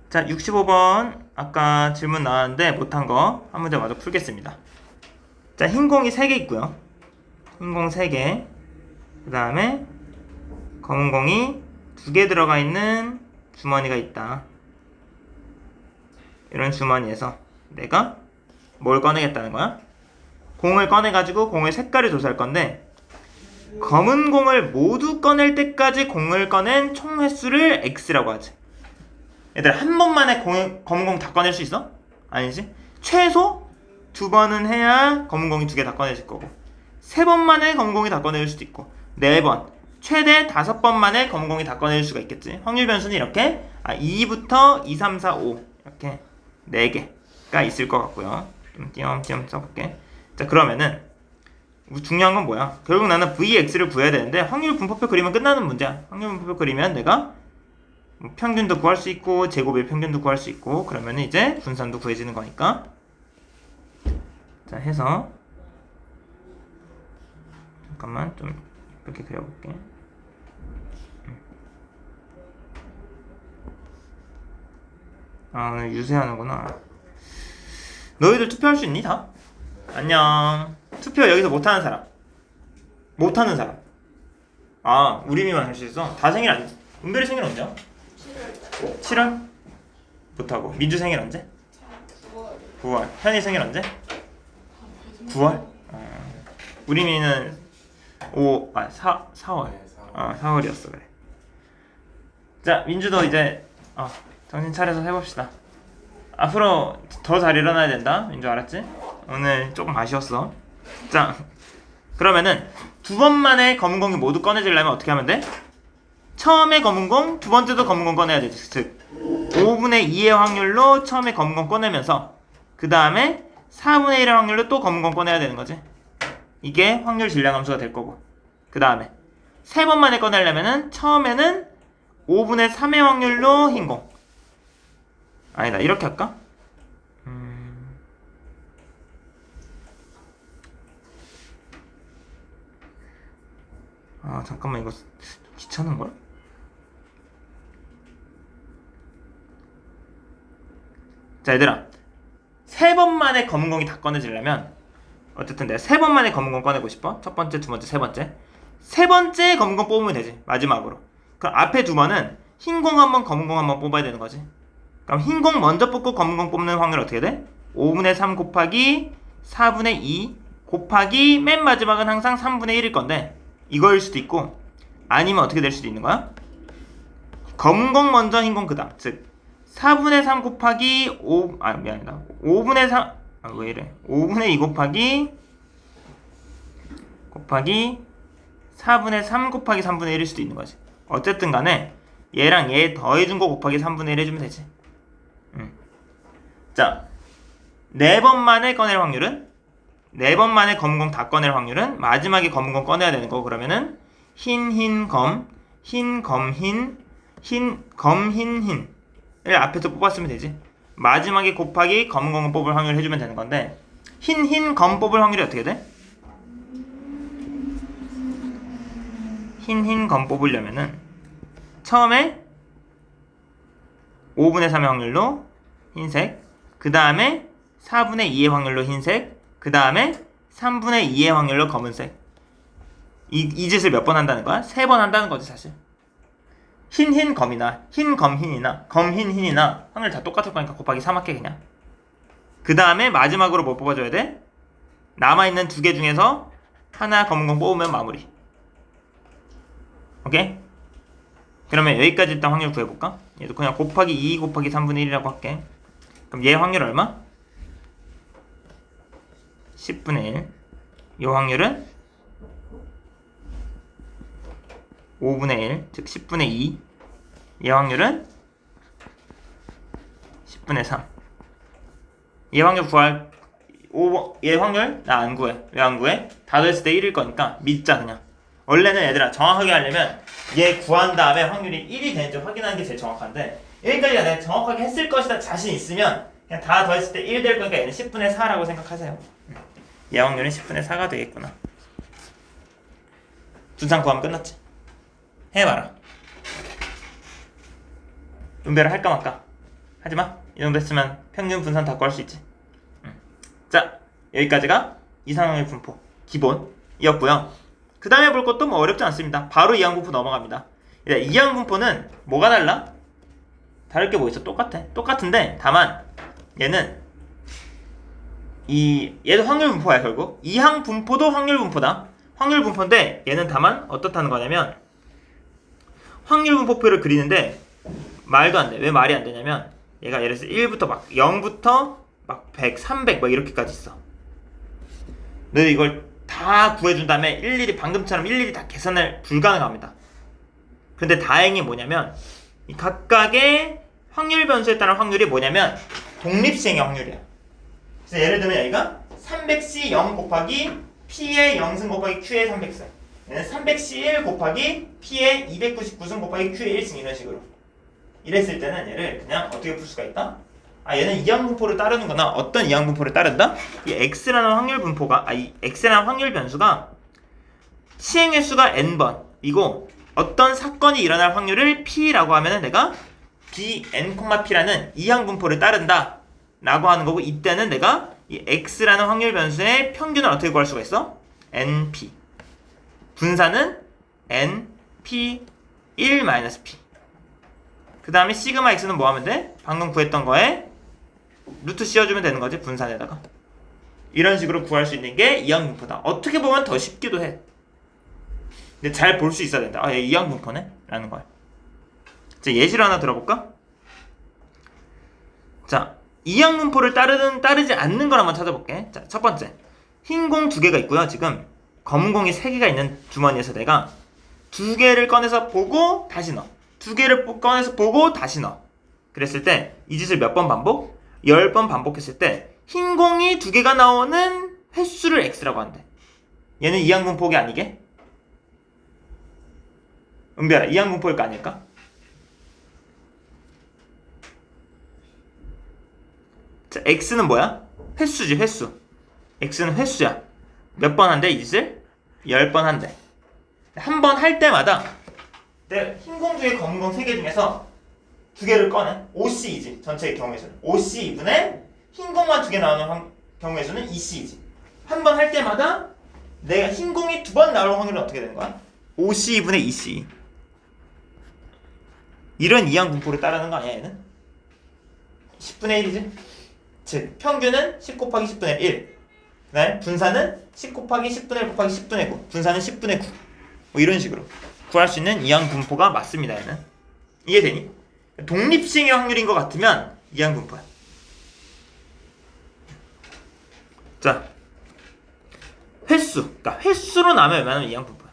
자, 65번 아까 질문 나왔는데 못한 거 한 문제 마저 풀겠습니다. 자, 흰 공이 3개 있고요. 흰 공 3개. 그 다음에 검은 공이 2개 들어가 있는 주머니가 있다. 이런 주머니에서 내가 뭘 꺼내겠다는 거야? 공을 꺼내가지고 공의 색깔을 조사할 건데, 검은 공을 모두 꺼낼 때까지 공을 꺼낸 총 횟수를 X라고 하지. 얘들아, 한 번만에 검은 공 다 꺼낼 수 있어? 아니지. 최소 2번은 해야 검은 공이 2개 다 꺼내질 거고, 3번 만에 검은 공이 다 꺼낼 수도 있고, 4번, 최대 5번 만에 검은 공이 다 꺼낼 수가 있겠지. 확률 변수는 이렇게 2부터 2, 3, 4, 5 이렇게 4개가 있을 것 같고요. 좀 띄엄띄엄 써볼게. 자, 그러면은 중요한 건 뭐야? 결국 나는 VX를 구해야 되는데, 확률 분포표 그리면 끝나는 문제야. 확률 분포표 그리면 내가 평균도 구할 수 있고 제곱의 평균도 구할 수 있고, 그러면 이제 분산도 구해지는 거니까. 자, 해서 잠깐만 좀 이렇게 그려볼게. 오늘 유세하는구나. 너희들 투표할 수 있니 다? 안녕. 투표 여기서 못하는 사람. 못하는 사람. 우리미만 할 수 있어? 다 생일 아니지? 은별이 생일 언제야? 7월? 못하고. 민주 생일 언제? 9월. 현이 생일 언제? 9월? 우리미는 4월. 4월이었어. 그래. 자, 민주도 이제 정신 차려서 해봅시다. 앞으로 더 잘 일어나야 된다. 민주 알았지? 오늘 조금 아쉬웠어. 자, 그러면은 2번 만에 검은 공이 모두 꺼내지려면 어떻게 하면 돼? 처음에 검은 공, 2번째도 검은 공 꺼내야 되지. 즉 5분의 2의 확률로 처음에 검은 공 꺼내면서 그 다음에 4분의 1의 확률로 또 검은 공 꺼내야 되는 거지. 이게 확률 질량함수가 될 거고, 그 다음에 3번 만에 꺼내려면은 처음에는 5분의 3의 확률로 흰 공. 아니다, 이렇게 할까? 잠깐만, 이거 귀찮은걸? 자, 얘들아, 3번 만에 검은 공이 다 꺼내지려면, 어쨌든 내가 3번 만에 검은 공 꺼내고 싶어. 첫 번째, 두 번째, 세 번째. 세 번째 검은 공 뽑으면 되지, 마지막으로. 그럼 앞에 2번은 흰 공 한 번, 검은 공 한 번 뽑아야 되는 거지. 그럼 흰 공 먼저 뽑고 검은 공 뽑는 확률 어떻게 돼? 5분의 3 곱하기 4분의 2 곱하기 맨 마지막은 항상 3분의 1일 건데, 이거일 수도 있고, 아니면 어떻게 될 수도 있는 거야? 검은 공 먼저 흰 공 그 다음. 즉 4분의 3 곱하기 5분의 3 왜 이래? 5분의 2 곱하기 4분의 3 곱하기 3분의 1일 수도 있는 거지. 어쨌든 간에 얘랑 얘 더해준 거 곱하기 3분의 1 해주면 되지. 자, 4번 만에 꺼낼 확률은? 4번 만에 검은 공 다 꺼낼 확률은 마지막에 검은 공 꺼내야 되는 거. 그러면은 흰 검, 흰 검 흰, 흰 검 흰 흰을 앞에서 뽑았으면 되지. 마지막에 곱하기 검은 공을 뽑을 확률 해주면 되는 건데, 흰 검 뽑을 확률이 어떻게 돼? 흰 검 뽑으려면은 처음에 5분의 3의 확률로 흰색, 그 다음에 4분의 2의 확률로 흰색, 그 다음에 3분의 2의 확률로 검은색. 이 짓을 몇 번 한다는 거야? 3번 한다는 거지 사실. 흰 검이나 흰 검 흰이나 검 흰 흰이나 확률 다 똑같을 거니까 곱하기 3 할게 그냥. 그 다음에 마지막으로 뭐 뽑아줘야 돼? 남아있는 2개 중에서 하나 검은 공 뽑으면 마무리. 오케이? 그러면 여기까지 일단 확률 구해볼까? 얘도 그냥 곱하기 2 곱하기 3분의 1이라고 할게. 그럼 얘 확률 얼마? 10분의 1. 이 확률은 5분의 1, 즉 10분의 2. 얘 확률은 10분의 3. 얘 확률 구할, 얘 확률 나 안 구해. 왜 안 구해? 다 더했을 때 1일 거니까 믿자 그냥. 원래는 얘들아, 정확하게 하려면 얘 구한 다음에 확률이 1이 되는지 확인하는 게 제일 정확한데, 여기까지가 내가 정확하게 했을 것이다 자신 있으면 그냥 다 더했을 때 1 될 거니까 얘는 10분의 4라고 생각하세요. 얘 확률은 10분의 4가 되겠구나. 분산 구하면 끝났지. 해봐라. 은별을 할까 말까? 하지마. 이 정도 했으면 평균 분산 다 구할 수 있지. 자, 여기까지가 이상형의 분포 기본이었고요. 그 다음에 볼 것도 뭐 어렵지 않습니다. 바로 이항분포 넘어갑니다. 이항분포는 뭐가 달라? 다를 게 뭐 있어? 똑같은데 다만 얘는 얘도 확률 분포야. 결국 이항 분포도 확률 분포다. 확률 분포인데 얘는 다만 어떻다는 거냐면 확률 분포표를 그리는데 말도 안 돼. 왜 말이 안 되냐면 얘가 예를 들어서 1부터 막 0부터 막 100, 300 막 이렇게까지 있어. 너 이걸 다 구해준 다음에 일일이 방금처럼 일일이 다 계산을 불가능합니다. 근데 다행히 뭐냐면 이 각각의 확률 변수에 따른 확률이 뭐냐면 독립시행의 확률이야. 그래서 예를 들면 여기가 300C 0 곱하기 P의 0승 곱하기 Q의 300승, 얘는 300C 1 곱하기 P의 299승 곱하기 Q의 1승 이런 식으로 이랬을 때는 얘를 그냥 어떻게 풀 수가 있다? 얘는 이항분포를 따르는구나. 어떤 이항분포를 따른다? 이 X라는 확률 분포가 이 X라는 확률 변수가 시행의 수가 n번 이고 어떤 사건이 일어날 확률을 P라고 하면은 내가 Bn, P라는 이항분포를 따른다 라고 하는 거고, 이때는 내가 이 X라는 확률 변수의 평균을 어떻게 구할 수가 있어? NP 분산은 NP 1-P. 그 다음에 시그마 X는 뭐 하면 돼? 방금 구했던 거에 루트 씌워주면 되는 거지, 분산에다가. 이런 식으로 구할 수 있는 게 이항분포다. 어떻게 보면 더 쉽기도 해. 근데 잘 볼 수 있어야 된다. 얘 이항분포네? 라는 걸. 자, 예시를 하나 들어볼까? 자, 이항분포를 따르지 않는 걸 한번 찾아볼게. 자, 첫 번째. 흰 공 2개가 있고요. 지금 검은 공이 3개가 있는 주머니에서 내가 2개를 꺼내서 보고 다시 넣어. 2개를 꺼내서 보고 다시 넣어. 그랬을 때 이 짓을 몇 번 반복? 10번 반복했을 때 흰 공이 2개가 나오는 횟수를 X라고 한대. 얘는 이항분포가 아니게? 은별아, 이항분포일 거 아닐까? 자, X는 뭐야? 횟수지, 횟수. X는 횟수야. 몇 번 한대, 이 짓을? 10번 한대. 한 번 할 때마다 내가 흰 공 2개, 검은 공 3개 중에서 2개를 꺼내. OC이지, 전체의 경우의 수는. OC 2분의 흰 공만 2개 나오는 경우의 수는 EC이지. 한 번 할 때마다 내가 흰 공이 2번 나올 확률은 어떻게 되는 거야? OC 2분의 EC. 이런 이항분포를 따르는 거 아니야, 얘는? 10분의 1이지? 즉, 평균은 10 곱하기 10분의 1. 그 다음에 분산은 10 곱하기 10분의 1 곱하기 10분의 9. 분산은 10분의 9. 뭐 이런 식으로 구할 수 있는 이항분포가 맞습니다, 얘는. 이해되니? 독립시행의 확률인 것 같으면 이항분포야. 자, 횟수. 그러니까 횟수로 나면 웬만하면 이항분포야.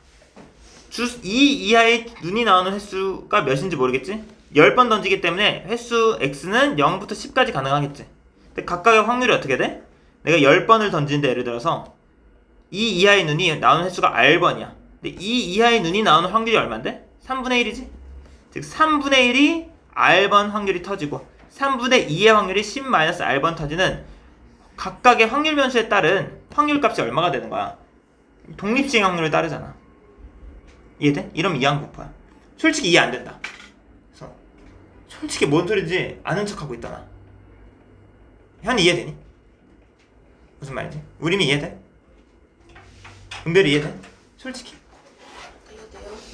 2 이하의 눈이 나오는 횟수가 몇인지 모르겠지? 10번 던지기 때문에 횟수 X는 0부터 10까지 가능하겠지. 근데 각각의 확률이 어떻게 돼? 내가 10번을 던지는데 예를 들어서 2 이하의 눈이 나오는 횟수가 R번이야. 근데 2 이하의 눈이 나오는 확률이 얼만데? 3분의 1이지? 즉 3분의 1이 R번 확률이 터지고 3분의 2의 확률이 10-R번 터지는 각각의 확률 변수에 따른 확률값이 얼마가 되는 거야? 독립시행 확률을 따르잖아. 이해돼? 이러면 이항분포야. 솔직히 이해 안 된다. 그래서 솔직히 뭔 소리인지 아는 척하고 있다 나. 현이 이해되니? 무슨 말인지? 우림이 이해돼? 은별이 이해돼? 솔직히.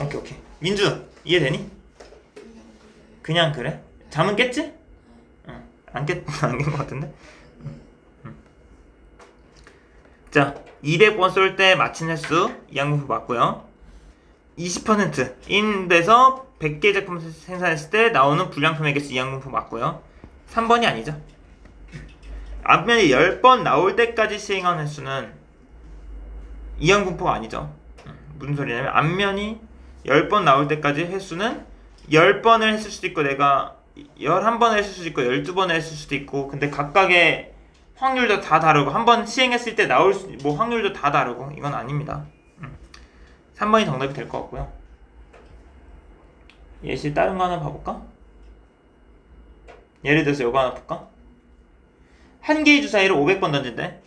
오케이. 민주 이해되니? 그냥 그래? 잠은 깼지? 응. 안 깬 것 같은데? 자, 200번 쏠 때 맞힌 횟수 이항분포 맞고요. 20%인 데서 100개 제품 생산했을 때 나오는 불량품의 개수 이항분포 맞고요. 3번이 아니죠. 앞면이 10번 나올 때까지 시행한 횟수는 이항분포가 아니죠. 무슨 소리냐면 앞면이 10번 나올 때까지 횟수는 10번을 했을 수도 있고 내가 11번을 했을 수도 있고 12번을 했을 수도 있고, 근데 각각의 확률도 다 다르고 한 번 시행했을 때 나올 뭐 확률도 다 다르고 이건 아닙니다. 3번이 정답이 될 것 같고요. 예시 다른 거 하나 봐볼까? 예를 들어서 이거 하나 볼까? 한 개의 주사위를 500번 던진대.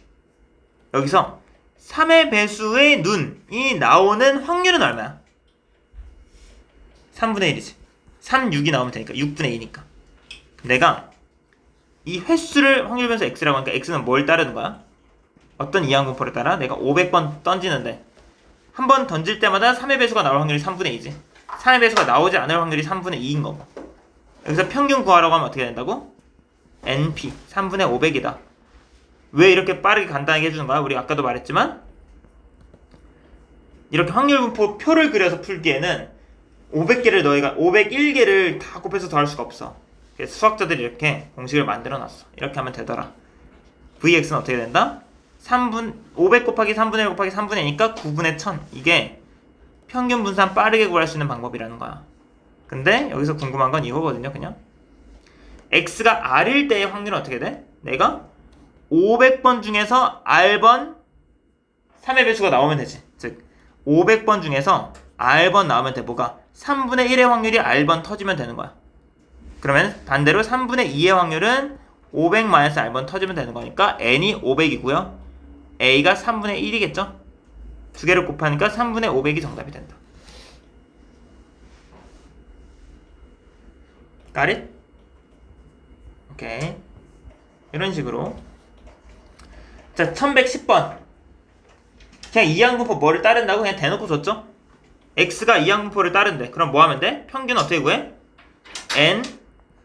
여기서 3의 배수의 눈이 나오는 확률은 얼마야? 3분의 1이지. 3, 6이 나오면 되니까 6분의 2니까 내가 이 횟수를 확률 변수 x라고 하니까 x는 뭘 따르는 거야? 어떤 이항분포를 따라? 내가 500번 던지는데 한 번 던질 때마다 3의 배수가 나올 확률이 3분의 2지. 3의 배수가 나오지 않을 확률이 3분의 2인 거고. 여기서 평균 구하라고 하면 어떻게 된다고? NP 3분의 500이다. 왜 이렇게 빠르게 간단하게 해주는 거야? 우리 아까도 말했지만 이렇게 확률 분포 표를 그려서 풀기에는 500개를 너희가 501개를 다 곱해서 더할 수가 없어. 그래서 수학자들이 이렇게 공식을 만들어 놨어. 이렇게 하면 되더라. Vx는 어떻게 된다? 500 곱하기 3분의 1 곱하기 3분의 2니까 9분의 1000. 이게 평균 분산 빠르게 구할 수 있는 방법이라는 거야. 근데 여기서 궁금한 건 이거거든요. 그냥 x가 r일 때의 확률은 어떻게 돼? 내가 500번 중에서 r번 3의 배수가 나오면 되지. 즉 500번 중에서 r번 나오면 돼. 뭐가? 3분의 1의 확률이 r번 터지면 되는 거야. 그러면 반대로 3분의 2의 확률은 500-r번 터지면 되는 거니까 n이 500이고요. a가 3분의 1이겠죠? 두 개를 곱하니까 3분의 500이 정답이 된다. Got it? 오케이. 이런 식으로. 자, 1110번. 그냥 이항분포 뭐를 따른다고? 그냥 대놓고 줬죠? x가 이항분포를 따른대. 그럼 뭐 하면 돼? 평균 어떻게 구해? n,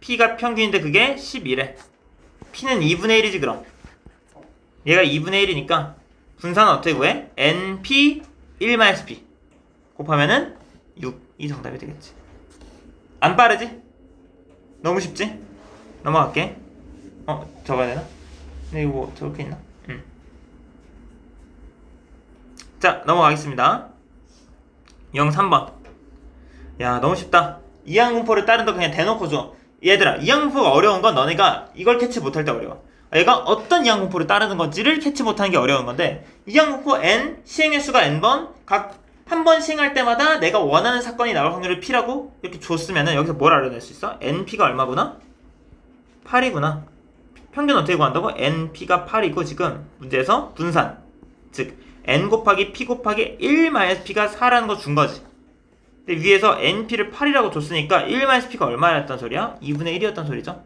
p가 평균인데 그게 11에. p는 2분의 1이지 그럼. 얘가 2분의 1이니까 분산은 어떻게 구해? np 1-p 곱하면은 6. 이 정답이 되겠지. 안 빠르지? 너무 쉽지? 넘어갈게. 적어야 되나? 근데 이거 뭐 저렇게 있나? 자, 넘어가겠습니다. 03번. 야, 너무 쉽다. 이항분포를 따른다 그냥 대놓고 줘. 얘들아, 이항분포가 어려운 건 너네가 이걸 캐치 못할 때 어려워. 얘가 어떤 이항분포를 따르는 건지를 캐치 못하는 게 어려운 건데, 이항분포 n, 시행횟수가 n번, 각 한 번 시행할 때마다 내가 원하는 사건이 나올 확률을 p라고 이렇게 줬으면은 여기서 뭘 알아낼 수 있어? np가 얼마구나? 8이구나. 평균 어떻게 구한다고? np가 8이고 지금 문제에서 분산. 즉 n 곱하기 p 곱하기 1-p가 4라는 거 준 거지. 근데 위에서 np를 8이라고 줬으니까 1-p가 얼마였단 소리야? 2분의 1이었단 소리죠?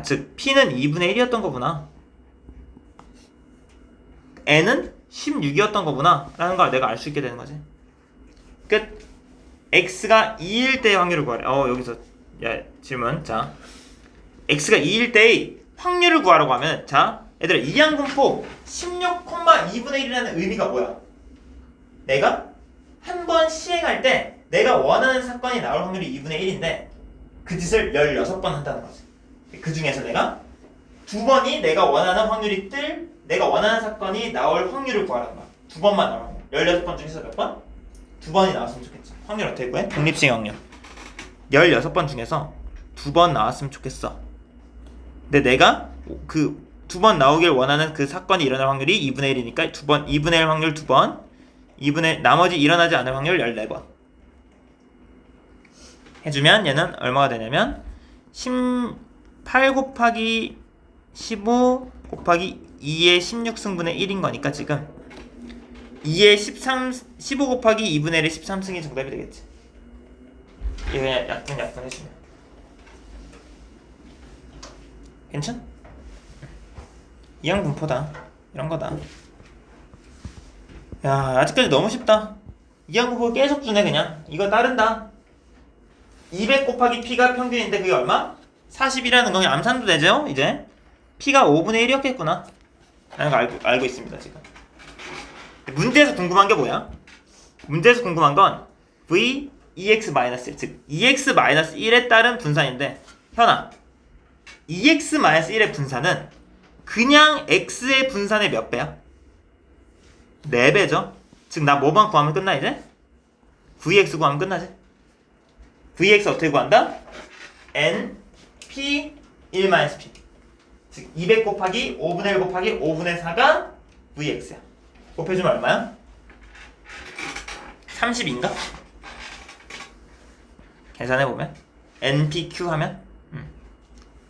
즉 p는 2분의 1이었던 거구나. n은 16이었던 거구나 라는 걸 내가 알 수 있게 되는 거지. 끝. x가 2일 때의 확률을 구하래. 여기서 질문. 자, x가 2일 때의 확률을 구하라고 하면, 자, 얘들아, 이항분포 16,2분의 1이라는 의미가 뭐야? 내가 한 번 시행할 때 내가 원하는 사건이 나올 확률이 2분의 1인데 그 짓을 16번 한다는 거지. 그 중에서 내가 두 번이 내가 원하는 확률이 내가 원하는 사건이 나올 확률을 구하라는 거야. 두 번만 나올 확률. 16번 중에서 몇 번? 두 번이 나왔으면 좋겠지. 확률 어떻게 구해? 독립식 확률. 16번 중에서 두 번 나왔으면 좋겠어. 근데 내가 그 두 번 나오길 원하는 그 사건이 일어날 확률이 2분의 1이니까 2분의 1 확률 2번, 나머지 일어나지 않을 확률 14번 해주면 얘는 얼마가 되냐면 18 곱하기 15 곱하기 2의 16승분의 1인 거니까 지금 2의 15 곱하기 2분의 1의 13승이 정답이 되겠지. 이거 그냥 약분 해주면 괜찮? 이항분포다. 이런 거다. 야, 아직까지 너무 쉽다. 이항분포 계속 주네. 그냥 이거 따른다. 200 곱하기 p가 평균인데 그게 얼마? 40이라는 건 암산도 되죠? 이제 p가 5분의 1이었겠구나 라는 거 알고 있습니다. 지금 문제에서 궁금한 게 뭐야? 문제에서 궁금한 건 v ex-1, 즉 ex-1에 따른 분산인데, 현아, ex-1의 분산은 그냥 x의 분산의 몇 배야? 4배죠? 즉 나 뭐만 구하면 끝나 이제? vx 구하면 끝나지? vx 어떻게 구한다? n, p, 1-p. 즉 200 곱하기 5분의 1 곱하기 5분의 4가 vx야. 곱해주면 얼마야? 30인가? 계산해보면 npq 하면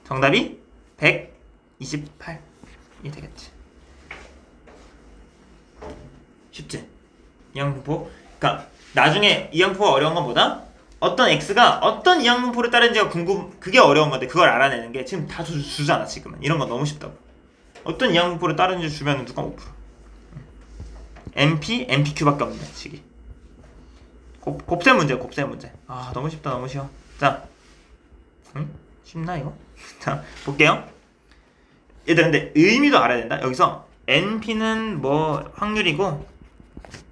정답이 128이 되겠지. 쉽지? 이항분포. 그러니까 나중에 이항분포가 어려운 건 뭐다? 어떤 x가 어떤 이항분포를 따르는지가 그게 어려운 건데 그걸 알아내는 게 지금 다 주잖아 지금은. 이런 건 너무 쉽다고. 어떤 이항분포를 따르는지 주면 누가 못 풀어. MP, MPQ밖에 없는데 식이. 곱셈 문제, 곱셈 문제. 아 너무 쉽다, 너무 쉬워. 자, 쉽나 이거? 자 볼게요. 얘들 근데 의미도 알아야 된다. 여기서 NP는 뭐 확률이고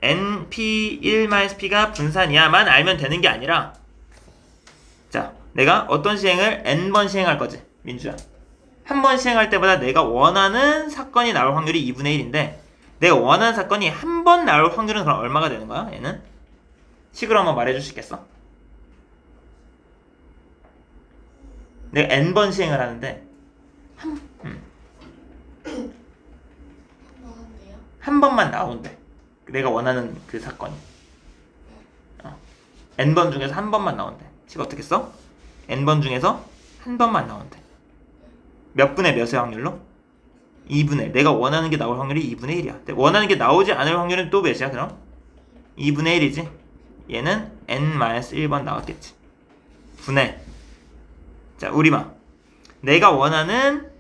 NP 1-P가 분산이야만 알면 되는 게 아니라, 자 내가 어떤 시행을 N번 시행할 거지 민주야. 한 번 시행할 때보다 내가 원하는 사건이 나올 확률이 2분의 1인데 내가 원하는 사건이 한 번 나올 확률은 그럼 얼마가 되는 거야 얘는? 식으로 한번 말해줄 수 있겠어? 내가 N번 시행을 하는데 한 번만 나온대. 내가 원하는 그 사건이. N번 중에서 한 번만 나온대. 지금 어떻게 써? N번 중에서 한 번만 나온대. 몇 분의 몇의 확률로? 2분의 1. 내가 원하는 게 나올 확률이 2분의 1이야. 원하는 게 나오지 않을 확률은 또 몇이야 그럼? 2분의 1이지. 얘는 N-1번 나왔겠지. 분의. 자 우리만 내가 원하는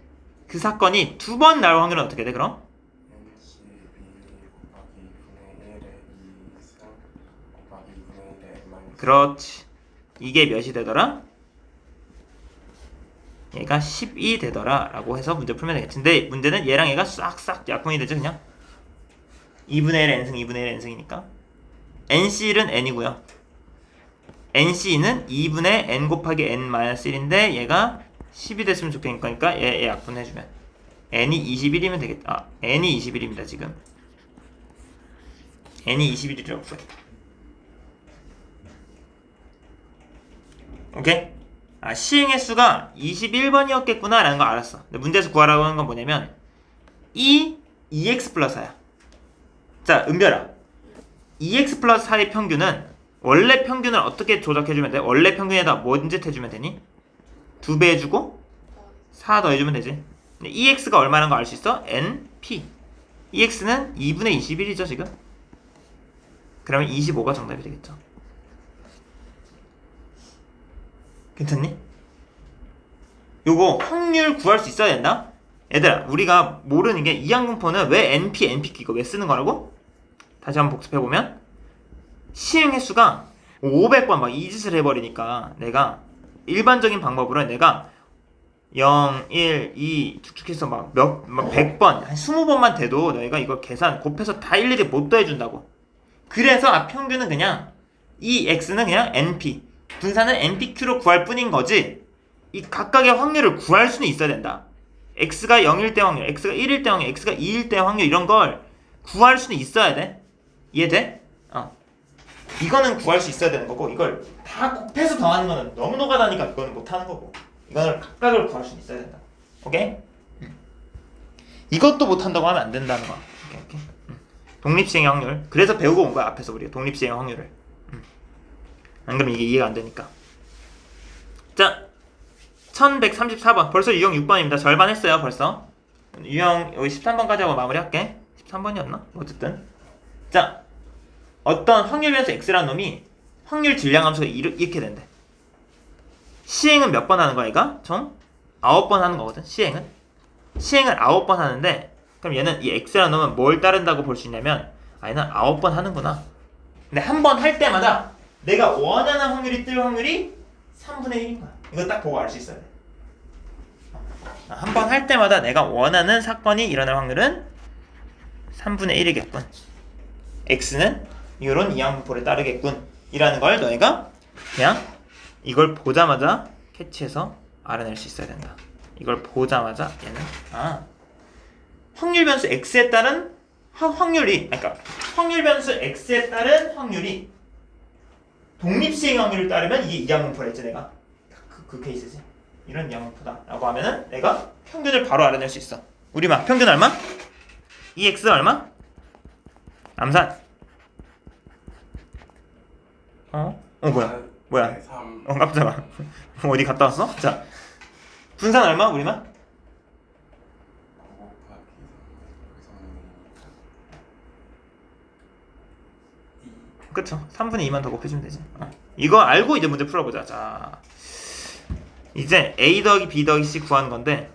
그 사건이 두 번 나올 확률은 어떻게 돼 그럼? 그렇지. 이게 몇이 되더라? 얘가 10이 되더라 라고 해서 문제 풀면 되겠지. 근데 문제는 얘랑 얘가 싹싹 약분이 되죠 그냥. 2분의 1 n승 2분의 1 n승이니까 NC1은 n이고요. NC2는 2분의 n 곱하기 n-1인데 얘가 10이 됐으면 좋겠으니까 얘 약분해주면 n이 21이면 되겠다. n이 21입니다 지금. n이 21이라고 구해. 오케이? 시행 횟수가 21번이었겠구나 라는 거 알았어. 근데 문제에서 구하라고 하는 건 뭐냐면 이 2x 플러스 4야. 자 은별아, 2x 플러스 4의 평균은 원래 평균을 어떻게 조작해주면 돼? 원래 평균에다 뭔짓 해주면 되니? 2배 해주고 4 더해주면 되지. 근데 2x가 얼마라는 거 알 수 있어? np. 2x는 2분의 21이죠 지금. 그러면 25가 정답이 되겠죠. 괜찮니? 요거 확률 구할 수 있어야 된다? 얘들아 우리가 모르는 게 이항분포는 왜 NP, NPQ 이거 왜 쓰는 거라고? 다시 한번 복습해보면 시행 횟수가 500번 막 이 짓을 해버리니까 내가 일반적인 방법으로 내가 0, 1, 2 축축해서 막 100번, 한 20번만 돼도 너희가 이걸 계산 곱해서 다 일일이 못 더해준다고. 그래서 평균은 그냥 이 X는 그냥 NP, 분산은 NPQ로 구할 뿐인 거지. 이 각각의 확률을 구할 수는 있어야 된다. X가 0일 때 확률, X가 1일 때 확률, X가 2일 때 확률 이런 걸 구할 수는 있어야 돼. 이해돼? 이거는 구할 수 있어야 되는 거고 이걸 다 곱해서 더하는 거는 너무 노가다니까 이거는 못하는 거고 이거는 각각을 구할 수 있어야 된다. 오케이? 이것도 못한다고 하면 안 된다는 거야. 오케이. 독립시행의 확률. 그래서 배우고 온 거야 앞에서 우리가 독립시행의 확률을. 안 그러면 이게 이해가 안 되니까. 자 1134번 벌써 유형 6번입니다. 절반 했어요 벌써. 유형 여기 13번까지 하고 마무리할게. 13번이었나? 어쨌든 자 어떤 확률 변수 x라는 놈이 확률 질량 함수가 이렇게 된대. 시행은 몇 번 하는 거야 얘가? 총 9번 하는 거거든. 시행을 9번 하는데 그럼 얘는 이 x라는 놈은 뭘 따른다고 볼 수 있냐면 얘는 9번 하는구나. 근데 한 번 할 때마다 내가 원하는 확률이 뜰 확률이 3분의 1인 거야. 이거 딱 보고 알 수 있어야 돼. 한 번 할 때마다 내가 원하는 사건이 일어날 확률은 3분의 1이겠군. x는 이런 이항분포를 따르겠군 이라는 걸 너희가 그냥 이걸 보자마자 캐치해서 알아낼 수 있어야 된다. 이걸 보자마자 얘는 확률 변수 x에 따른 확률이, 그러니까 확률 변수 x에 따른 확률이 독립시행 확률을 따르면 이게 이항분포라 했지 내가. 그 케이스지. 이런 이항분포다 라고 하면은 내가 평균을 바로 알아낼 수 있어. 우리만 평균 얼마? 2x 얼마? 암산. 뭐야? 깜짝아. 어디 갔다 왔어? 자, 분산 얼마? 우리만? 그쵸? 3분의 2만 더 곱해주면 되지. 이거 알고 이제 문제 풀어보자. 자, 이제 A 더하기 B 더하기 C 구하는 건데,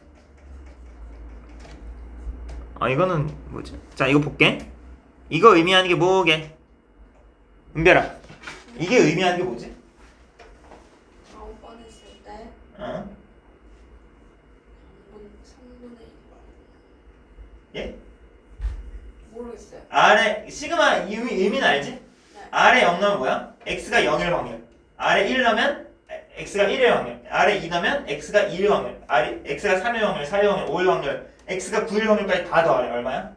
이거는 뭐지? 자, 이거 볼게. 이거 의미하는 게 뭐게? 은별아, 이게 의미하는 게 뭐지? 9번 했을 때 어? 3분의 2. 예? 모르겠어요. 아래 시그마 의미는 알지? 네. 아래 0 넣으면 뭐야? x가 0일 확률. 아래 1 넣으면 x가 1일 확률. 아래 2 넣으면 x가 2일 확률. 아래 x가 3일 확률, 4일 확률, 5일 확률, x가 9일 확률까지 다 더하래. 얼마야?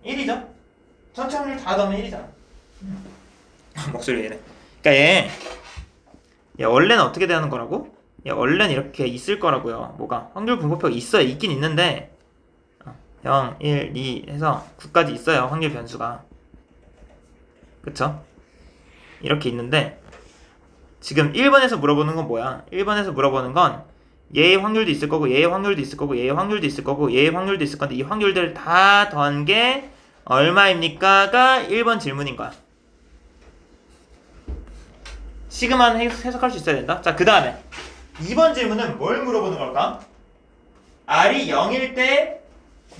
1이죠? 전체 확률 다 더하면 1이잖아. 목소리 왜 이래? 그러니까 얘 원래는 어떻게 되는 거라고? 얘 원래는 이렇게 있을 거라고요. 뭐가? 확률 분포표가 있어요. 있긴 있는데 0, 1, 2 해서 9까지 있어요. 확률 변수가. 그쵸? 이렇게 있는데 지금 1번에서 물어보는 건 뭐야? 1번에서 물어보는 건 얘의 확률도 있을 거고 얘의 확률도 있을 거고 얘의 확률도 있을 거고 얘의 확률도 있을 건데 이 확률들 다 더한 게 얼마입니까?가 1번 질문인 거야. 시그마는 해석할 수 있어야 된다. 자, 그 다음에 2번 질문은 뭘 물어보는 걸까? R이 0일 때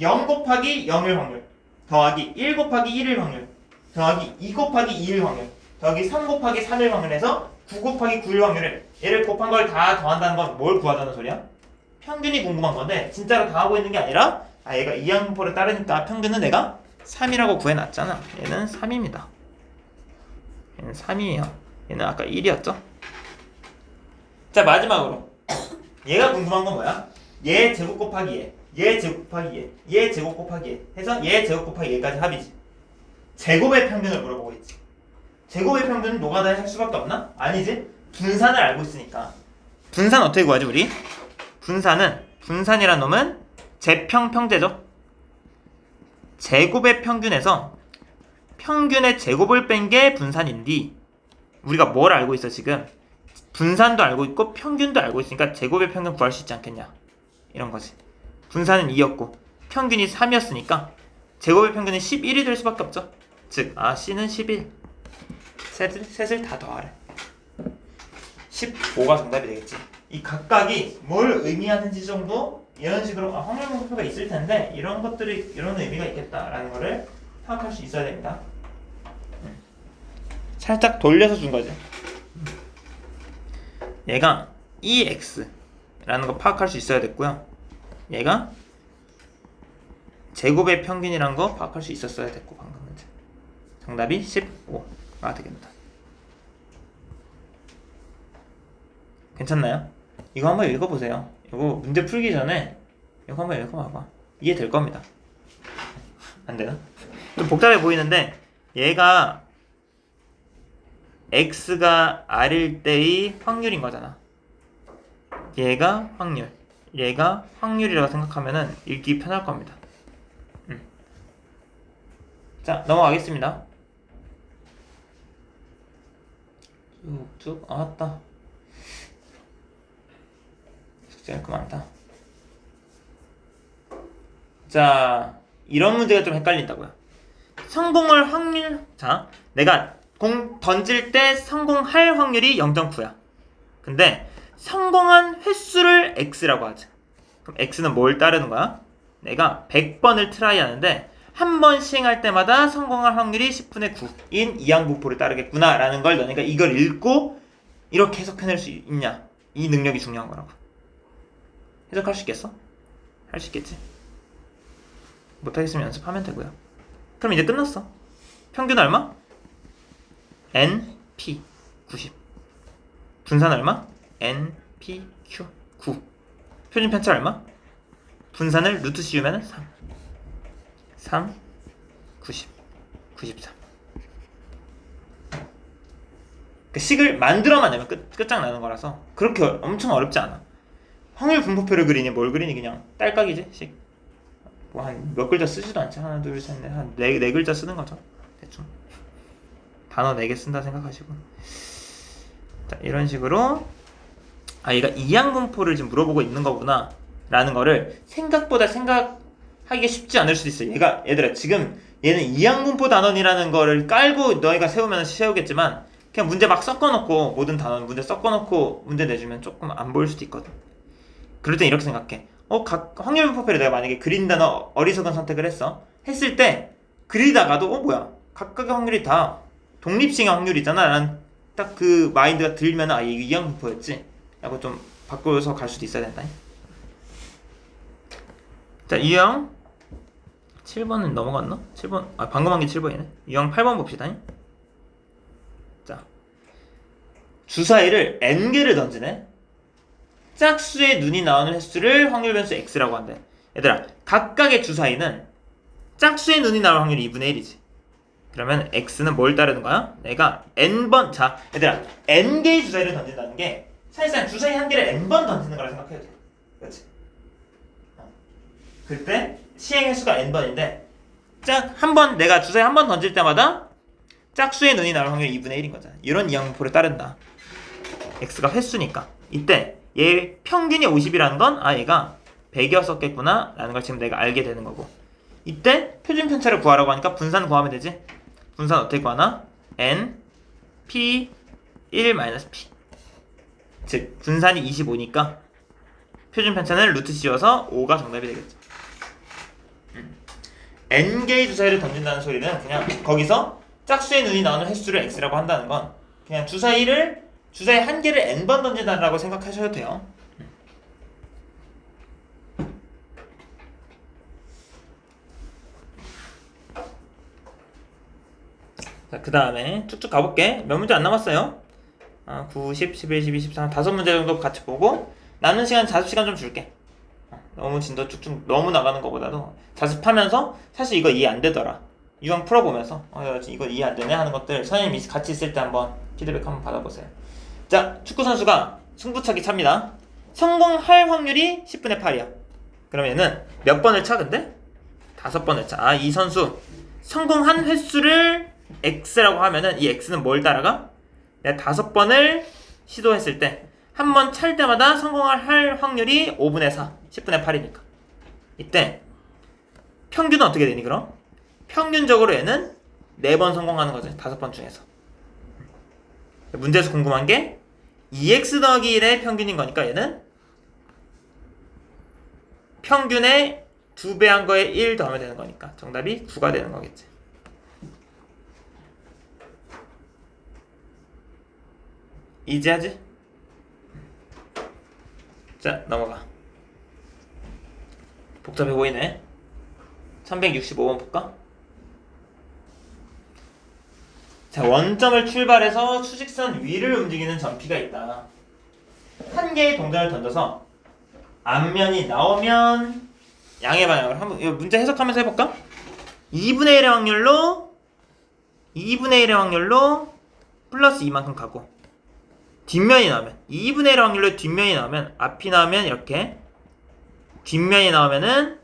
0 곱하기 0일 확률 더하기 1 곱하기 1일 확률 더하기 2 곱하기 2일 확률 더하기 3 곱하기 3일 확률에서 9 곱하기 9일 확률을 얘를 곱한 걸 다 더한다는 건 뭘 구하자는 소리야? 평균이 궁금한 건데 진짜로 다 하고 있는 게 아니라 얘가 이항분포를 따르니까 평균은 내가 3이라고 구해놨잖아. 얘는 3입니다. 얘는 3이에요. 얘는 아까 1이었죠? 자, 마지막으로 얘가 궁금한 건 뭐야? 얘 제곱 곱하기 얘 제곱 곱하기 얘 제곱 곱하기 얘 해서 얘 제곱 곱하기 얘까지 합이지. 제곱의 평균을 물어보고 있지. 제곱의 평균은 노가다에 할 수밖에 없나? 아니지. 분산을 알고 있으니까. 분산 어떻게 구하지 우리? 분산이란 놈은 제평평제죠. 제곱의 평균에서 평균의 제곱을 뺀 게 분산인데 우리가 뭘 알고 있어 지금? 분산도 알고 있고 평균도 알고 있으니까 제곱의 평균 구할 수 있지 않겠냐 이런 거지. 분산은 2였고 평균이 3이었으니까 제곱의 평균은 11이 될 수밖에 없죠. 즉 C는 11. 셋을 다 더하래. 15가 정답이 되겠지. 이 각각이 뭘 의미하는지 정도 이런 식으로 확률 분포가 있을 텐데 이런 것들이 이런 의미가 있겠다라는 거를 파악할 수 있어야 됩니다. 살짝 돌려서 준 거지. 얘가 EX라는 거 파악할 수 있어야 됐고요. 얘가 제곱의 평균이란 거 파악할 수 있었어야 됐고 방금 문제. 정답이 15가 되겠다. 괜찮나요? 이거 한번 읽어보세요. 이거 문제 풀기 전에 이거 한번 읽어봐봐. 이해될 겁니다. 안 되나? 좀 복잡해 보이는데 얘가 X가 R일 때의 확률인 거잖아. 얘가 확률, 얘가 확률이라고 생각하면은 읽기 편할 겁니다. 자, 넘어가겠습니다. 쭉쭉. 왔다. 숙제할 거 많다. 자, 이런 문제가 좀 헷갈린다고요. 성공할 확률. 자, 내가 공 던질 때 성공할 확률이 0.9야. 근데 성공한 횟수를 X라고 하자. 그럼 X는 뭘 따르는 거야? 내가 100번을 트라이 하는데 한 번 시행할 때마다 성공할 확률이 10분의 9인 이항분포를 따르겠구나 라는 걸 너네가 이걸 읽고 이렇게 해석해낼 수 있냐. 이 능력이 중요한 거라고. 해석할 수 있겠어? 할 수 있겠지? 못하겠으면 연습하면 되고요. 그럼 이제 끝났어. 평균 얼마? NP 90. 분산 얼마? NPQ 9. 표준 편차 얼마? 분산을 루트 씌우면 3, 90, 93. 그 식을 만들어만 내면 끝장나는 거라서 그렇게 엄청 어렵지 않아. 확률 분포표를 그리니 뭘 그리니 그냥 딸깍이지 식. 뭐 한 몇 글자 쓰지도 않지. 하나 둘 셋 넷 한 네 글자 쓰는 거죠. 대충 단어 4개 쓴다 생각하시고. 자, 이런 식으로 얘가 이항분포를 지금 물어보고 있는 거구나 라는 거를 생각보다 생각하기가 쉽지 않을 수도 있어요. 얘들아 지금 얘는 이항분포 단원이라는 거를 깔고 너희가 세우면 세우겠지만 그냥 문제 막 섞어놓고 모든 단원 문제 섞어놓고 문제 내주면 조금 안 보일 수도 있거든. 그럴 땐 이렇게 생각해. 각 확률분포표를 내가 만약에 그린다는 어리석은 선택을 했을 때 그리다가도 뭐야 각각의 확률이 다 독립식의 확률이잖아 라는 딱 그 마인드가 들면 이게 이항분포였지 라고 좀 바꿔서 갈 수도 있어야 된다. 자, 유형 7번은 넘어갔나? 7번 방금 한 게 7번이네. 유형 8번 봅시다. 자, 주사위를 n개를 던지네. 짝수의 눈이 나오는 횟수를 확률 변수 x라고 한대. 얘들아, 각각의 주사위는 짝수의 눈이 나올 확률이 2분의 1이지. 그러면 x는 뭘 따르는 거야? 내가 n번, 자, 얘들아, n개의 주사위를 던진다는 게 사실상 주사위 한 개를 n번 던지는 거라 생각해도 돼. 그렇지? 그때 시행 횟수가 n번인데 내가 주사위 한 번 던질 때마다 짝수의 눈이 나올 확률이 2분의 1인 거잖아. 이런 이항분포를 따른다. x가 횟수니까. 이때 얘 평균이 50이라는 건 얘가 100이었었겠구나 라는 걸 지금 내가 알게 되는 거고, 이때 표준 편차를 구하라고 하니까 분산 구하면 되지. 분산 어떻게 구하나? n p 1 p, 즉 분산이 25니까 표준 편차는 루트 씌워서 5가 정답이 되겠죠. n개의 주사위를 던진다는 소리는 그냥 거기서 짝수의 눈이 나오는 횟수를 x라고 한다는 건 그냥 주사위 한 개를 n번 던진다라고 생각하셔도 돼요. 자, 그 다음에 쭉쭉 가볼게. 몇 문제 안 남았어요. 9, 10, 11, 12, 13 5문제 정도 같이 보고 남는 시간 자습시간 좀 줄게. 너무 진도 쭉쭉 너무 나가는 것보다도 자습하면서 사실 이거 이해 안 되더라. 유형 풀어보면서 이거 이해 안 되네 하는 것들 선생님이 같이 있을 때 한번 피드백 한번 받아보세요. 자, 축구 선수가 승부차기 찹니다. 성공할 확률이 10분의 8이야. 그러면 얘는 몇 번을 차 근데? 5번을 차. 이 선수 성공한 횟수를 x라고 하면은 이 x는 뭘 따라가? 내가 5번을 시도했을 때 한 번 찰 때마다 성공할 확률이 5분의 4, 10분의 8이니까. 이때 평균은 어떻게 되니 그럼? 평균적으로 얘는 4번 성공하는 거지. 5번 중에서. 문제에서 궁금한 게 2x 더하기 1의 평균인 거니까 얘는 평균의 2배 한 거에 1 더하면 되는 거니까 정답이 9가 되는 거겠지. 이지하지? 자, 넘어가. 복잡해 보이네. 1165번 볼까? 자, 원점을 출발해서 수직선 위를 움직이는 점피가 있다. 한 개의 동전을 던져서 앞면이 나오면 양의 방향으로 한번 이 문제 해석하면서 해볼까? 2분의 1의 확률로 플러스 2만큼 가고, 뒷면이 나오면 2분의 1의 확률로 뒷면이 나오면, 앞이 나오면 이렇게, 뒷면이 나오면은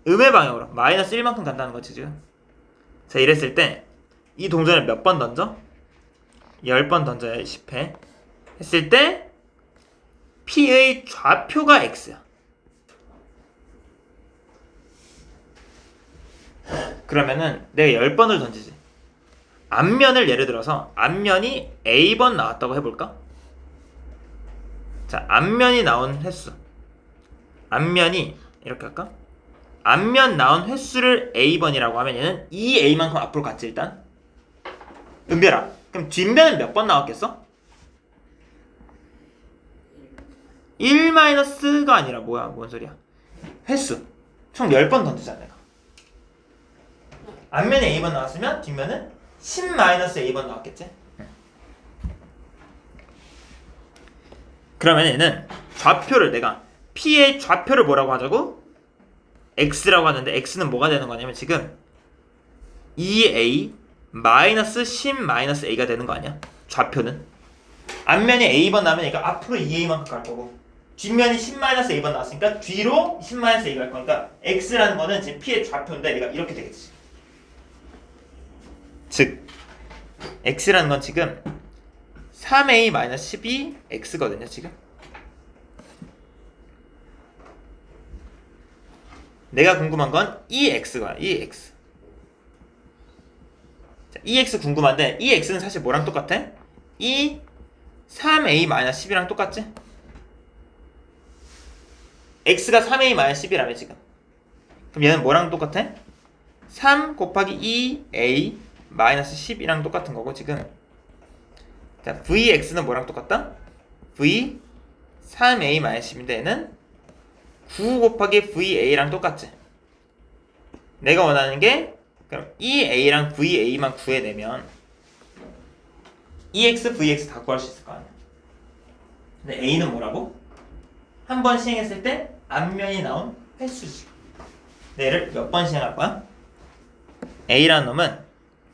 음의 방향으로 마이너스 1만큼 간다는 거지 지금. 자, 이랬을 때 이 동전을 몇 번 던져? 10번 던져야 10회 했을 때 P의 좌표가 X야. 그러면은 내가 10번을 던지지. 앞면을 예를 들어서 앞면이 A번 나왔다고 해볼까? 자, 앞면이 나온 횟수, 앞면이 이렇게 할까? 앞면 나온 횟수를 A번이라고 하면 얘는 2A만큼 앞으로 갔지 일단. 은별아, 그럼 뒷면은 몇 번 나왔겠어? 1-가 아니라 뭐야? 뭔 소리야? 횟수 총 10번 던지잖아 내가. 앞면에 A번 나왔으면 뒷면은 10-A번 나왔겠지? 그러면 얘는 좌표를 내가 P의 좌표를 뭐라고 하자고? X라고 하는데 X는 뭐가 되는 거냐면 지금 2A 마이너스 10-A가 되는 거 아니야? 좌표는 앞면이 A번 나면 얘가 앞으로 2A만큼 갈 거고, 뒷면이 10-A번 나왔으니까 뒤로 10-A 갈 거니까 X라는 거는 지금 P의 좌표인데 얘가 이렇게 되겠지. 즉 X라는 건 지금 3A-12X거든요 지금. 내가 궁금한 건 이 X가 이 X. EX 궁금한데 EX는 사실 뭐랑 똑같아? 이 3A-10이랑 똑같지? X가 3A-10이라며 지금. 그럼 얘는 뭐랑 똑같아? 3 곱하기 2A-10이랑 똑같은 거고 지금. 자, VX는 뭐랑 똑같다? V 3A-10인데 얘는 9 곱하기 VA랑 똑같지. 내가 원하는 게 그럼 EA랑 VA만 구해내면 EX, VX 다 구할 수 있을 거 아니야. 근데 A는 뭐라고? 한 번 시행했을 때 앞면이 나온 횟수지. 얘를 몇 번 시행할 거야? A라는 놈은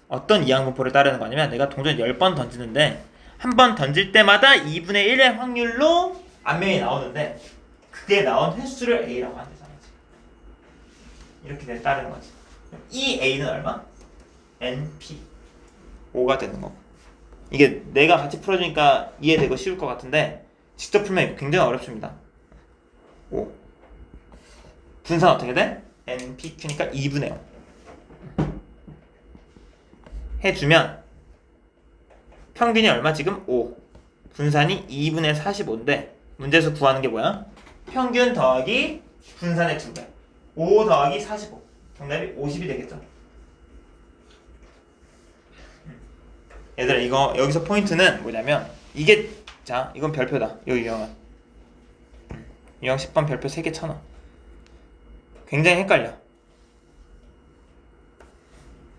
어떤 이항분포를 따르는 거냐면 내가 동전 10번 던지는데 한 번 던질 때마다 2분의 1의 확률로 앞면이 나오는데 그게 나온 횟수를 A라고 한대잖아. 이렇게 따르는 거지. 이 A는 얼마? NP 5가 되는 거고. 이게 내가 같이 풀어주니까 이해되고 쉬울 것 같은데 직접 풀면 굉장히 어렵습니다. 5 분산 어떻게 돼? NPQ니까 2분의 0 해주면 평균이 얼마 지금? 5 분산이 2분의 45인데 문제에서 구하는 게 뭐야? 평균 더하기 분산의 2배 5 더하기 45 정답이 50이 되겠죠. 얘들아 이거 여기서 포인트는 뭐냐면 이게 자 이건 별표다. 요 유형은 유형 10번 별표 3개 쳐놔. 굉장히 헷갈려.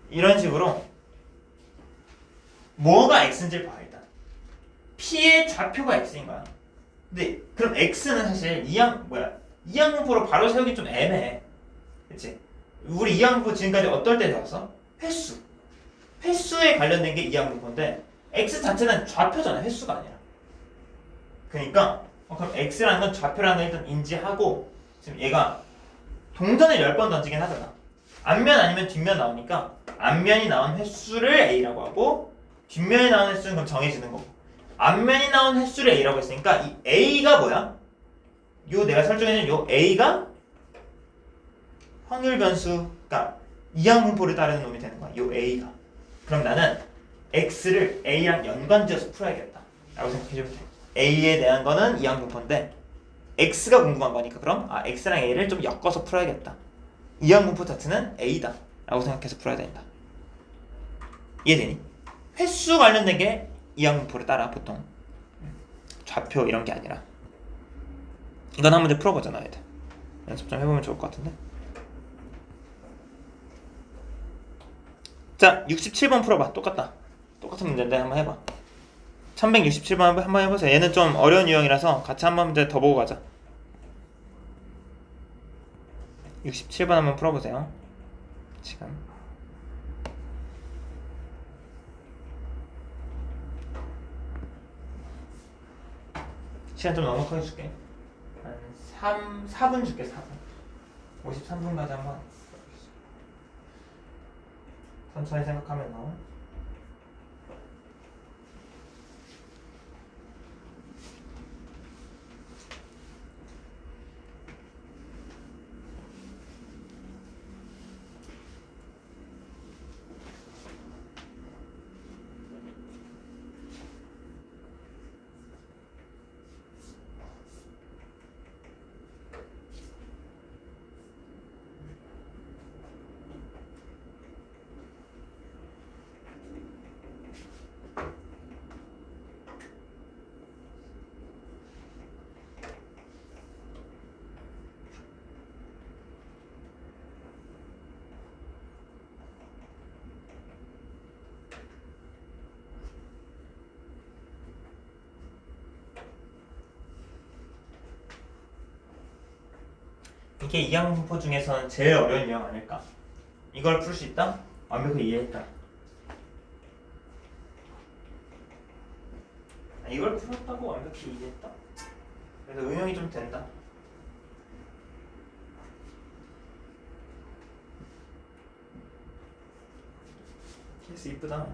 이런 식으로 뭐가 x인지를 봐 일단. p의 좌표가 x인 거야. 근데 그럼 x는 사실 이항분포로 바로 세우기 좀 애매해. 그치? 우리 이항분포 지금까지 어떨 때 배웠어? 횟수에 관련된 게 이항분포인데 x 자체는 좌표잖아. 횟수가 아니라. 그러니까 그럼 x라는 건 좌표라는 걸 일단 인지하고 지금 얘가 동전을 10번 던지긴 하잖아. 앞면 아니면 뒷면 나오니까 앞면이 나온 횟수를 a라고 하고 뒷면이 나온 횟수는 그럼 정해지는 거고 앞면이 나온 횟수를 a라고 했으니까 이 a가 뭐야? 요 내가 설정해준 요 a가 확률 변수 그러니까 이항분포를 따르는 놈이 되는 거야. 요 a가. 그럼 나는 x를 a랑 연관지어서 풀어야겠다 라고 생각해주면 돼. a에 대한 거는 이항분포인데 x가 궁금한 거니까 그럼 x랑 a를 좀 엮어서 풀어야겠다. 이항분포 자체는 a다 라고 생각해서 풀어야 된다. 이해되니? 횟수 관련된 게 이항분포를 따라 보통 좌표 이런 게 아니라. 이건 한 문제 풀어보잖아 얘들. 연습 좀 해보면 좋을 것 같은데. 자 67번 풀어봐. 똑같은 문제인데 한번 해봐. 1167번 한번 해보세요. 얘는 좀 어려운 유형이라서 같이 한 문제 더 보고 가자. 67번 한번 풀어보세요. 지금 시간 좀 넉넉하게 줄게. 한 4분 줄게. 4분 53분까지 한번 천천히 생각하면서 이게 이항분포 중에서는 제일 어려운 유형 아닐까? 이걸 풀 수 있다? 완벽히 이해했다. 이걸 풀었다고 완벽히 이해했다. 그래서 응용이 좀 된다. 케이스 이쁘다.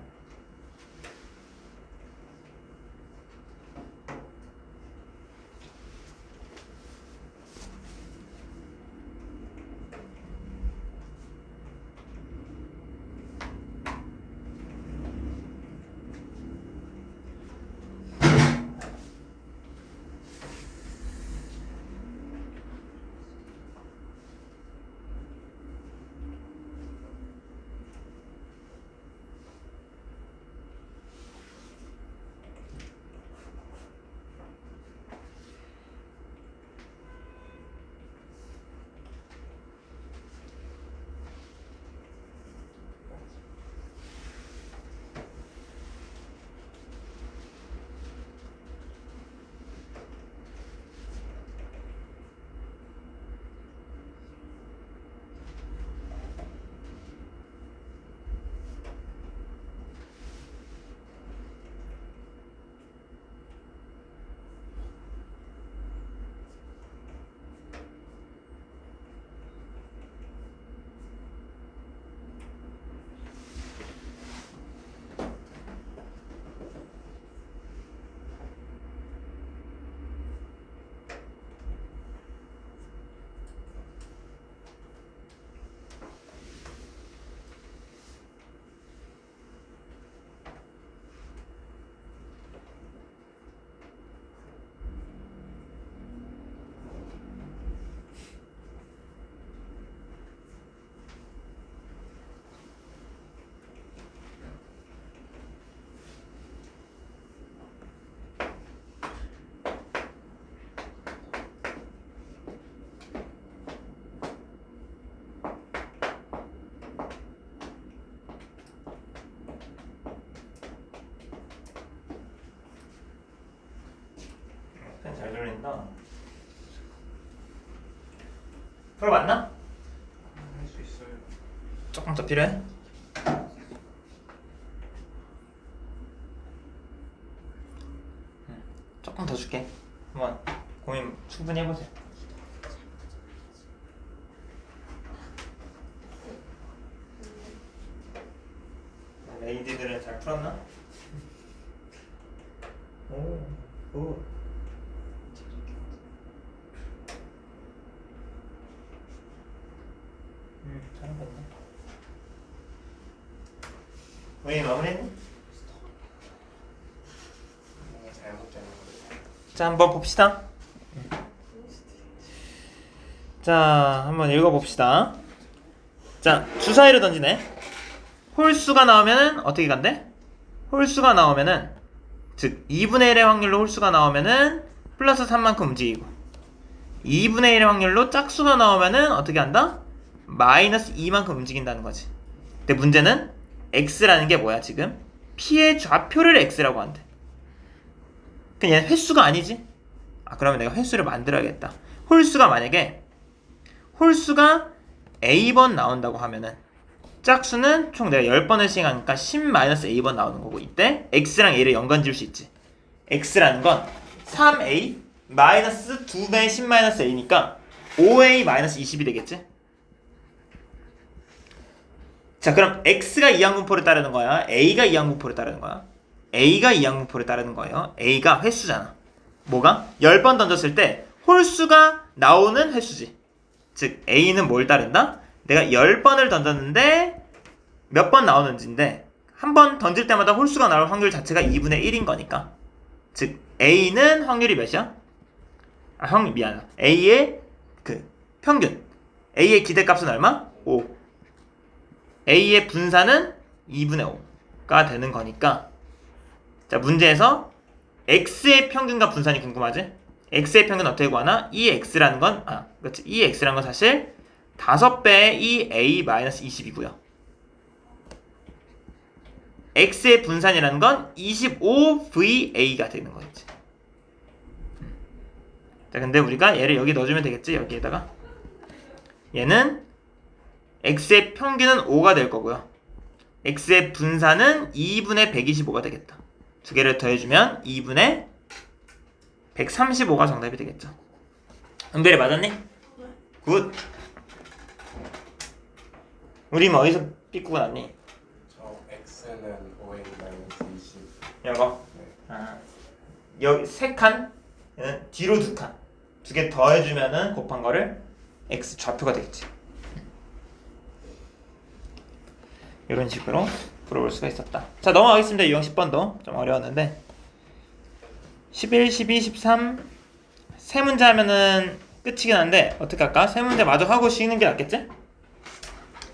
잘 돌린다. 풀어봤나? 할 수 있어요. 조금 더 필요해? 조금 더 줄게. 한번 고민 충분히 해보세요. 레이디들은 잘 풀었나? 오. 잘하고 있네. 왜 마무리했니? 잘못된 거. 자, 한번 봅시다. 자, 한번 읽어봅시다. 자, 주사위를 던지네. 홀수가 나오면은 어떻게 간대? 홀수가 나오면은 즉 2분의 1의 확률로 홀수가 나오면은 플러스 3만큼 움직이고 2분의 1의 확률로 짝수가 나오면은 어떻게 한다? 마이너스 2만큼 움직인다는 거지. 근데 문제는 x라는 게 뭐야 지금? p의 좌표를 x라고 한대. 그냥 얘는 횟수가 아니지? 아, 그러면 내가 횟수를 만들어야겠다. 홀수가 만약에 홀수가 a번 나온다고 하면은 짝수는 총 내가 10번을 시행하니까 10-a번 나오는 거고, 이때 x랑 a를 연관 지을 수 있지. x라는 건 3a 마이너스 2배 10-a니까 5a-20이 되겠지. 자, 그럼 x가 이항분포를 따르는 거야? a가 이항분포를 따르는 거야? a가 이항분포를 따르는 거예요. a가 횟수잖아. 뭐가? 10번 던졌을 때 홀수가 나오는 횟수지. 즉 a는 뭘 따른다? 내가 10번을 던졌는데 몇 번 나오는지인데 한 번 던질 때마다 홀수가 나올 확률 자체가 2분의 1인 거니까, 즉 a는 확률이 몇이야? 미안하다. a의 그 평균, a의 기대값은 얼마? 5. a의 분산은 2분의 5가 되는 거니까, 자, 문제에서 x의 평균과 분산이 궁금하지? x의 평균 어떻게 구하나? 이 x라는 건 그렇지. 이 x라는 건 사실 5배의 이 a-20이고요. x의 분산이라는 건 25va가 되는 거겠지. 자, 근데 우리가 얘를 여기 넣어주면 되겠지. 여기에다가 얘는 x의 평균은 5가 될 거고요. x의 분산은 2분의 125가 되겠다. 두 개를 더해주면 2분의 135가 정답이 되겠죠. 은별이 맞았니? 굿. 우리 뭐 어디서 삐꾸고 났니? 저 x는 5a-20. 이거? 네. 여기 3칸, 얘는 뒤로 2칸. 두 개 더해주면은 곱한 거를 x 좌표가 되겠지. 이런 식으로 풀어볼 수가 있었다. 자, 넘어가겠습니다. 유형 10번도 좀 어려웠는데 11, 12, 13 세 문제 하면은 끝이긴 한데 어떻게 할까? 세 문제 마저 하고 쉬는 게 낫겠지?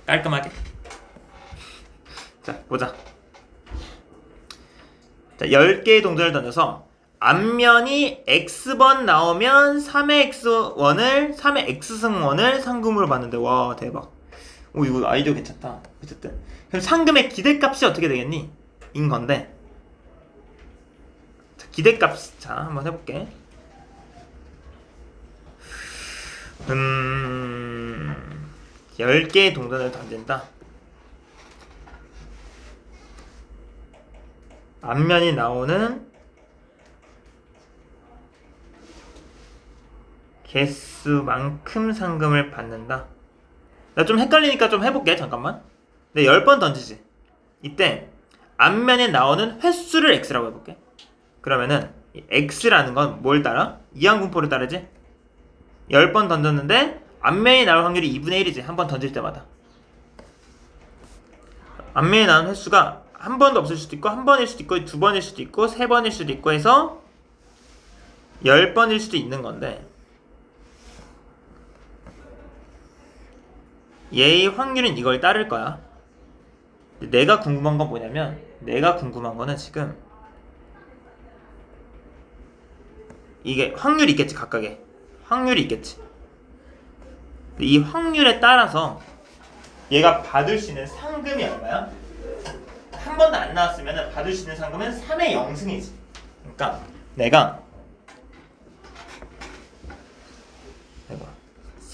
깔끔하게. 자, 보자. 자, 10개의 동전을 던져서 앞면이 x번 나오면 3의 x1을 3의 x승원을 상금으로 받는데, 와 대박. 오, 이거 아이디어 괜찮다. 어쨌든 그럼 상금의 기대값이 어떻게 되겠니? 인 건데, 자, 기대값, 자 한번 해볼게. 10개의 동전을 던진다. 앞면이 나오는 개수만큼 상금을 받는다. 나 좀 헷갈리니까 좀 해볼게. 잠깐만. 네, 10번 던지지. 이때 앞면에 나오는 횟수를 x라고 해볼게. 그러면은 이 x라는 건 뭘 따라? 이항분포를 따르지? 10번 던졌는데 앞면에 나올 확률이 2분의 1이지. 한 번 던질 때마다. 앞면에 나오는 횟수가 한 번도 없을 수도 있고, 한 번일 수도 있고, 두 번일 수도 있고, 세 번일 수도 있고 해서 10번일 수도 있는 건데, 얘의 확률은 이걸 따를 거야. 내가 궁금한 건 뭐냐면, 내가 궁금한 거는 지금 이게 확률이 있겠지. 각각에 확률이 있겠지. 이 확률에 따라서 얘가 받을 수 있는 상금이 얼마야? 한 번도 안 나왔으면 받을 수 있는 상금은 3의 0승이지. 그러니까 내가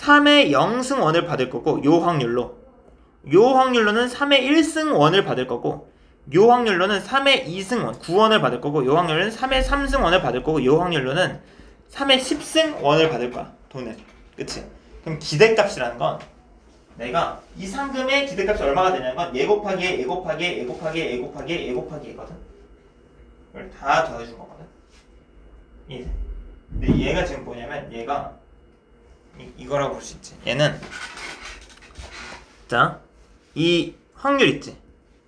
3의 0승원을 받을 거고 요 확률로는 3의 1승원을 받을 거고 요 확률로는 3의 2승원 9원을 받을 거고 요 확률로는 3의 3승원을 받을 거고 요 확률로는 3의 10승원을 받을 거야. 돈을. 그치? 그럼 기대값이라는 건 내가 이 상금의 기대값이 얼마가 되냐는 건 얘 곱하기 얘 곱하기 얘 곱하기 얘 곱하기 얘 곱하기 얘거든. 이걸 다 더해준 거거든. 이해. 근데 얘가 지금 뭐냐면 얘가 이거라고 볼 수 있지. 얘는 자, 이 확률 있지.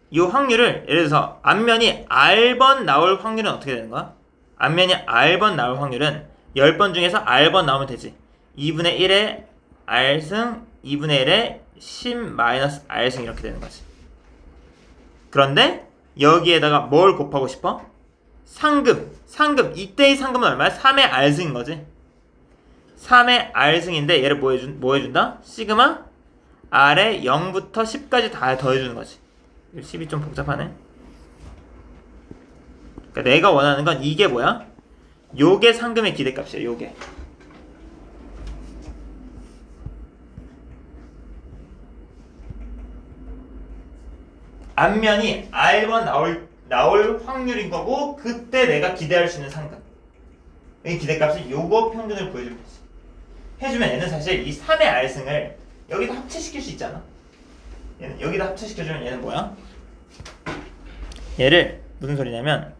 이 확률을 예를 들어서 앞면이 R번 나올 확률은 어떻게 되는 거야? 앞면이 R번 나올 확률은 10번 중에서 R번 나오면 되지. 2분의 1의 R승 2분의 1의 10-R승 이렇게 되는 거지. 그런데 여기에다가 뭘 곱하고 싶어? 상금 이때의 상금은 얼마야? 3의 R승인 거지. 3의 R승인데 얘를 뭐 해준다? 시그마 R에 0부터 10까지 다 더해주는 거지. 10이 좀 복잡하네. 그러니까 내가 원하는 건 이게 뭐야? 요게 상금의 기대값이야. 요게. 앞면이 R번 나올 확률인 거고 그때 내가 기대할 수 있는 상금. 이 기대값이 요거 평균을 보여주면 되지. 해주면 얘는 사실 이 3의 R승을 여기다 합체시킬 수 있잖아. 얘는 여기다 합체시켜주면 얘는 뭐야? 얘를 무슨 소리냐면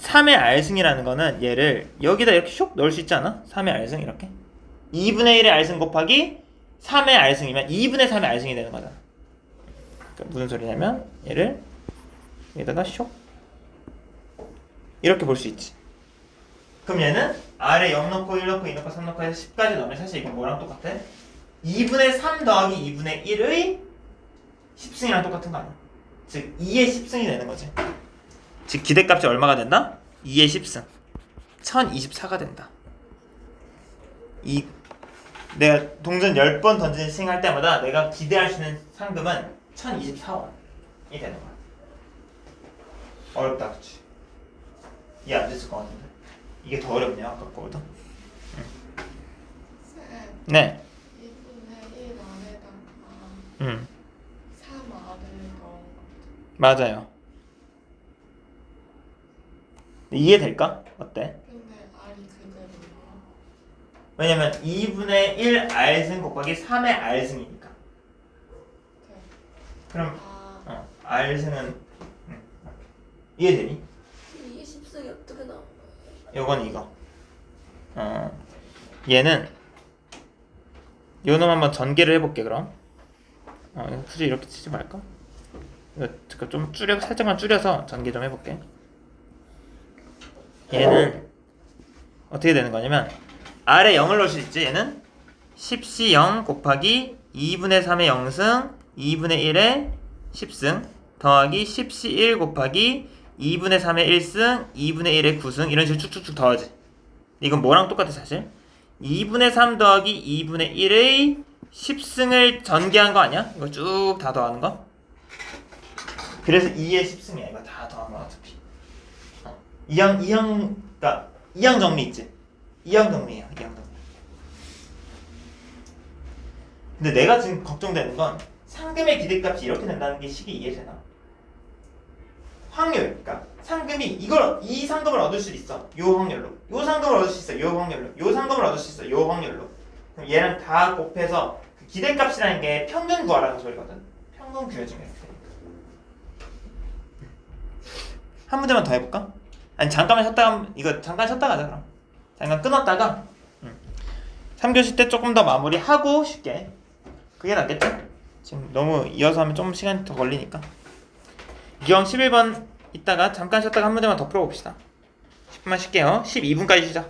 3의 R승이라는 거는 얘를 여기다 이렇게 슉 넣을 수 있지 않아? 3의 R승 이렇게 2분의 1의 R승 곱하기 3의 R승이면 2분의 3의 R승이 되는 거잖아. 그러니까 무슨 소리냐면 얘를 여기다가 슉 이렇게 볼 수 있지. 그럼 얘는 R에 0 넣고 1 넣고 2 넣고 3 넣고 해서 10까지 넣으면 사실 이건 뭐랑 똑같아? 2분의 3 더하기 2분의 1의 10승이랑 똑같은 거 아니야? 즉 2의 10승이 되는 거지. 즉 기대값이 얼마가 된다? 2의 10승 1024가 된다. 내가 동전 10번 던진 스윙 할 때마다 내가 기대할 수 있는 상금은 1024원이 되는 거야. 어렵다 그치? 이해 안 됐을 것 같은데 이게 더 어렵네요 아까 거보다. 네. 2분의 1 안에다가 3R을 넣은 거. 맞아요. 이해될까? 어때? 근데 R이 그대로인가? 왜냐면 2분의 1 R승 곱하기 3의 R승이니까. 그럼 R승은 이해되니? 이게 10승이 어떻게 나온 거야? 요건 이거. 얘는 요놈 한번 전개를 해볼게 그럼. 이거 굳이 이렇게 치지 말까? 이거 좀 살짝만 줄여서 전개 좀 해볼게. 얘는 어떻게 되는 거냐면 R에 0을 넣을 수 있지. 얘는 10C 0 곱하기 2분의 3의 0승 2분의 1의 10승 더하기 10C 1 곱하기 2분의 3의 1승 2분의 1의 9승 이런 식으로 쭉쭉쭉 더하지. 이건 뭐랑 똑같아 사실? 2분의 3 더하기 2분의 1의 10승을 전개한 거 아니야? 이거 쭉 다 더하는 거? 그래서 2의 10승이야. 이거 다 더한 거 어차피. 그러니까 이항 정리 있지? 이항 정리야. 이항 정리. 근데 내가 지금 걱정되는 건 상금의 기대값이 이렇게 된다는 게 식이 이해되나? 확률, 그러니까 상금이 이 상금을 얻을 수 있어. 요 확률로. 요 상금을 얻을 수 있어. 요 확률로. 요 상금을 얻을 수 있어. 요 확률로. 그럼 얘랑 다 곱해서 그 기대값이라는 게 평균 구하라는 소리거든. 평균 구해주면 이렇게 되니까. 한 문제만 더 해볼까? 아니 잠깐 쉬었다가 하자 그럼. 잠깐 끊었다가 3교시 때 조금 더 마무리하고 쉽게. 그게 낫겠지? 지금 너무 이어서 하면 좀 시간이 더 걸리니까. 기왕 11번 이따가 잠깐 쉬었다가 한 문제만 더 풀어봅시다. 10분만 쉴게요. 12분까지 쉬자.